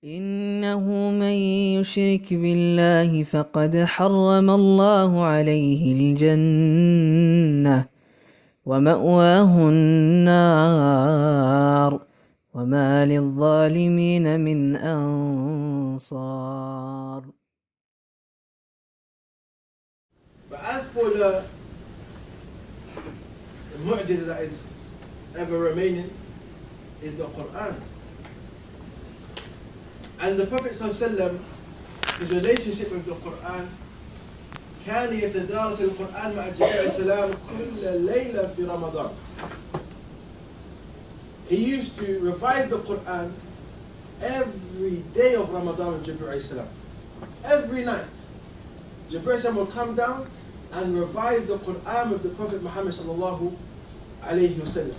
إنه من يشرك بالله فقد حرم الله عليه الجنة ومأواه النار وما للظالمين من أنصار. But as for the mu'jiza that is ever remaining is the Qur'an. And the Prophet ﷺ, his relationship with the Qur'an, كان يتدارس القرآن مع جبريل السلام كل ليلة في رمضان. He used to revise the Qur'an every day of Ramadan with Jibreel salam. Every night, Jibreel salam will come down and revise the Qur'an with the Prophet Muhammad sallallahu alayhi wasallam.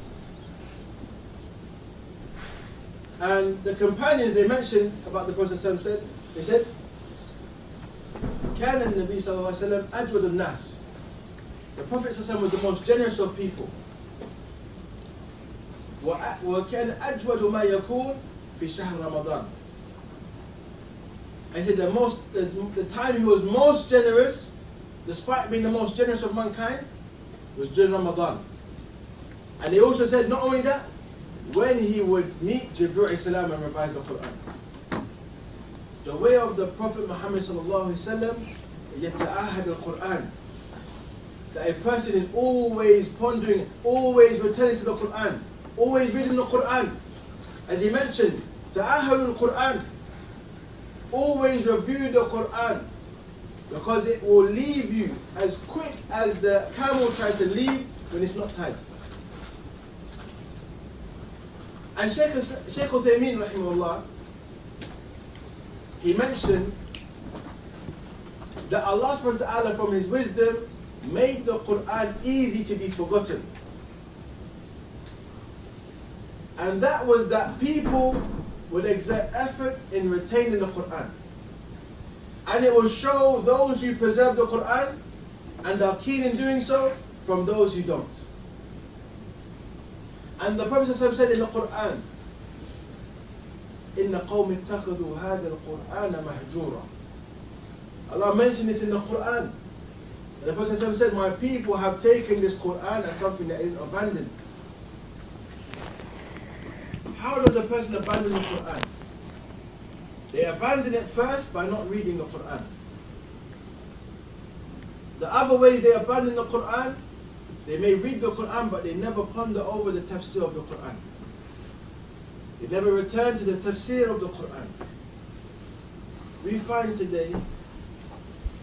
And the companions, they mentioned about the Prophet said, they said, كان النبي صلى الله عليه وسلم أجود الناس. The Prophet صلى الله عليه وسلم was the most generous of people. وكان أجود ما يكون في شهر رمضان. I said the time he was most generous, despite being the most generous of mankind, was during Ramadan. And he also said not only that, when he would meet Jibreel salam and revise the Qur'an. The way of the Prophet Muhammad sallallahu alaihi wasallam, يتعاهد القرآن, that a person is always pondering, always returning to the Qur'an, always reading the Qur'an. As he mentioned, Ahluul Qur'an, always review the Qur'an, because it will leave you as quick as the camel tries to leave when it's not tied. And Shaykh Uthaymeen rahimahullah, he mentioned that Allah subhanahu wa ta'ala from his wisdom made the Qur'an easy to be forgotten. And that was that people would exert effort in retaining the Qur'an. And it will show those who preserve the Qur'an and are keen in doing so from those who don't. And the Prophet said in the Qur'an, إِنَّ قَوْمِ اتَّخَذُوا هَذَا الْقُرْآنَ مَهْجُورًا. Allah mentioned this in the Qur'an. And the Prophet said, my people have taken this Qur'an as something that is abandoned. How does a person abandon the Qur'an? They abandon it first by not reading the Qur'an. The other ways they abandon the Qur'an, they may read the Qur'an but they never ponder over the tafsir of the Qur'an. They never return to the tafsir of the Qur'an. We find today,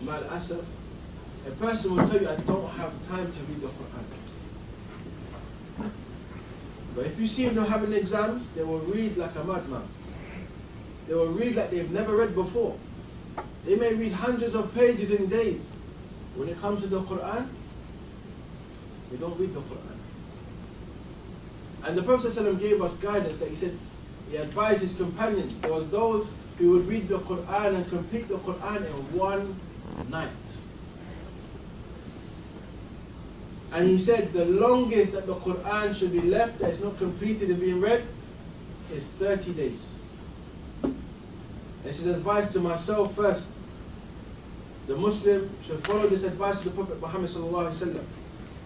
mal asaf, a person will tell you, I don't have time to read the Qur'an. But if you see them having exams, they will read like a madman. They will read like they've never read before. They may read hundreds of pages in days. When it comes to the Qur'an, they don't read the Qur'an. And the Prophet ﷺ gave us guidance that he said, he advised his companions, there was those who would read the Qur'an and complete the Qur'an in one night. And he said the longest that the Qur'an should be left that is not completed and being read is 30 days. This is advice to myself first. The Muslim should follow this advice of the Prophet Muhammad sallallahu alaihi wasallam.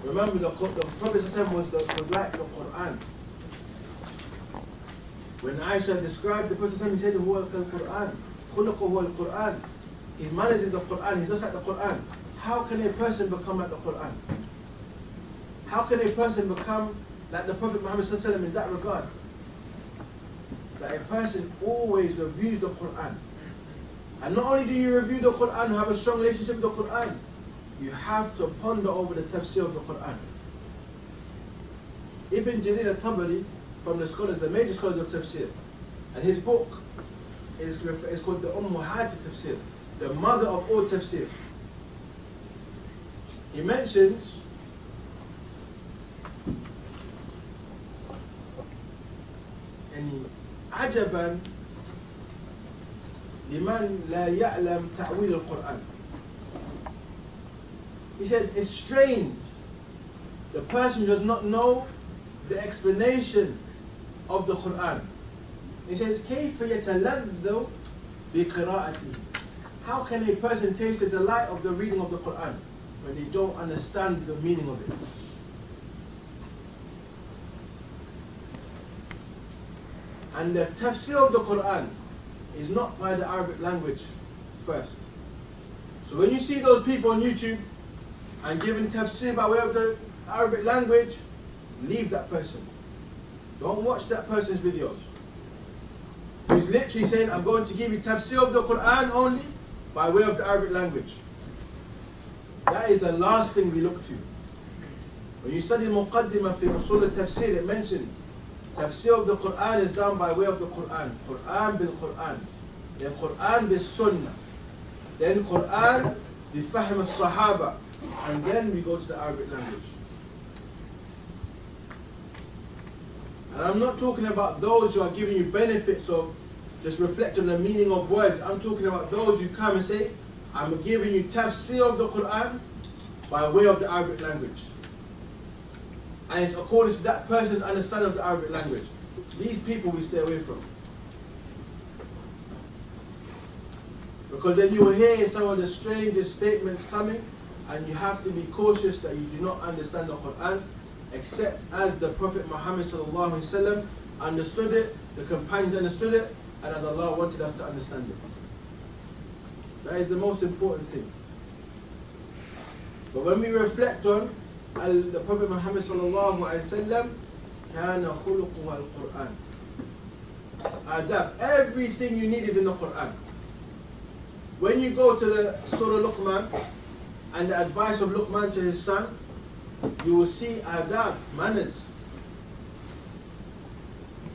Remember, the Prophet was the writer of the Qur'an. When Aisha described the Prophet, he said, "Huwa al-Qur'an, khuluquhu huwa al-Qur'an." His manners is the Qur'an. He's just like the Qur'an. How can a person become like the Qur'an? How can a person become like the Prophet Muhammad sallallahu alaihi wasallam in that regard? That a person always reviews the Qur'an. And not only do you review the Qur'an and have a strong relationship with the Qur'an, you have to ponder over the tafsir of the Qur'an. Ibn Jarir al-Tabari, from the scholars, the major scholars of tafsir, and his book is called the Ummuhat al-Tafsir, the mother of all tafsir. He mentions عجبا لمن لا يعلم تأويل القرآن. He said, it's strange, the person who does not know the explanation of the Qur'an. It says, كَيْفَ يَتَلَذُّ بِقِرَاءَتِهِ. How can a person taste the delight of the reading of the Qur'an when they don't understand the meaning of it? And the tafsir of the Qur'an is not by the Arabic language first. So when you see those people on YouTube and giving tafsir by way of the Arabic language, leave that person. Don't watch that person's videos. He's literally saying, I'm going to give you tafsir of the Qur'an only by way of the Arabic language. That is the last thing we look to. When you study Muqaddimah fi Usul al-Tafsir, it mentions tafsir of the Qur'an is done by way of the Qur'an. Qur'an bil Qur'an. Then Qur'an bil Sunnah. Then Qur'an bi Fahm al-Sahaba. And then we go to the Arabic language. And I'm not talking about those who are giving you benefits of just reflect on the meaning of words. I'm talking about those who come and say, I'm giving you tafsir of the Qur'an by way of the Arabic language. And it's according to that person's understanding of the Arabic language. These people we stay away from. Because then you will hear some of the strangest statements coming, and you have to be cautious that you do not understand the Qur'an except as the Prophet Muhammad ﷺ understood it, the companions understood it, and as Allah wanted us to understand it. That is the most important thing. But when we reflect on the Prophet Muhammad ﷺ, كَانَ خُلُقُهُ الْقُرْآنِ. Adab, everything you need is in the Qur'an. When you go to the Surah Luqman and the advice of Luqman to his son, you will see adab, manners.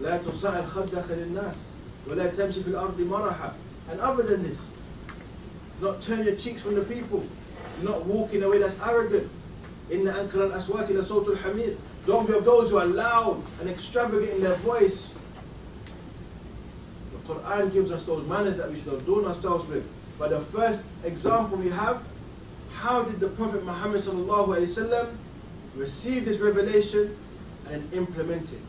لا تصعد خدك للناس ولا تمشي في الأرض مرحا. And other than this, not turn your cheeks from the people. Not walk in a way that's arrogant. إن أنكر الأصوات لصوت الحمير. Don't be of those who are loud and extravagant in their voice. The Qur'an gives us those manners that we should adorn ourselves with. But the first example we have, how did the Prophet Muhammad ﷺ receive this revelation and implement it?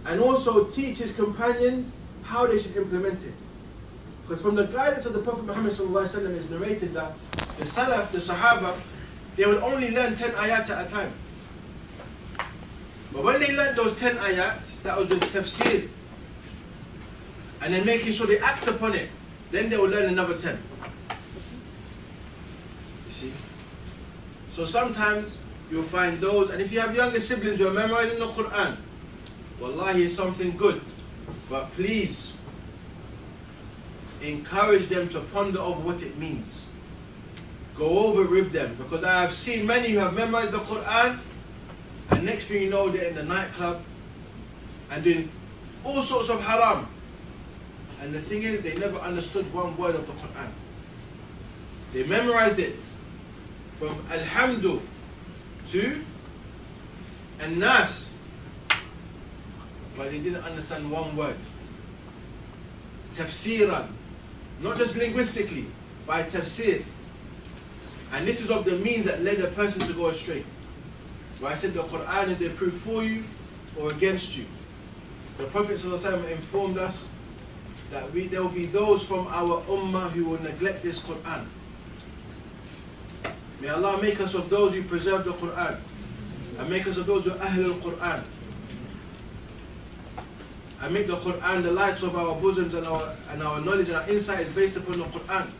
And also teach his companions how they should implement it. Because from the guidance of the Prophet Muhammad ﷺ is narrated that the Salaf, the Sahaba, they would only learn 10 ayat at a time. But when they learned those 10 ayat, that was with tafsir, and then making sure they act upon it, then they will learn another 10. You see? So sometimes you'll find those, and if you have younger siblings who are memorizing the Qur'an, wallahi, it's something good. But please, encourage them to ponder over what it means. Go over it with them. Because I have seen many who have memorized the Qur'an, and next thing you know, they're in the nightclub and doing all sorts of haram. And the thing is, they never understood one word of the Qur'an. They memorized it from Alhamdu to An-Nas, but they didn't understand one word. Tafsiran, not just linguistically, by tafsir. And this is of the means that led a person to go astray. Where I said the Qur'an is a proof for you or against you. The Prophet ﷺ informed us that there will be those from our ummah who will neglect this Qur'an. May Allah make us of those who preserve the Qur'an, and make us of those who are Ahluul Qur'an, and make the Qur'an the lights of our bosoms, and our knowledge and our insight is based upon the Qur'an.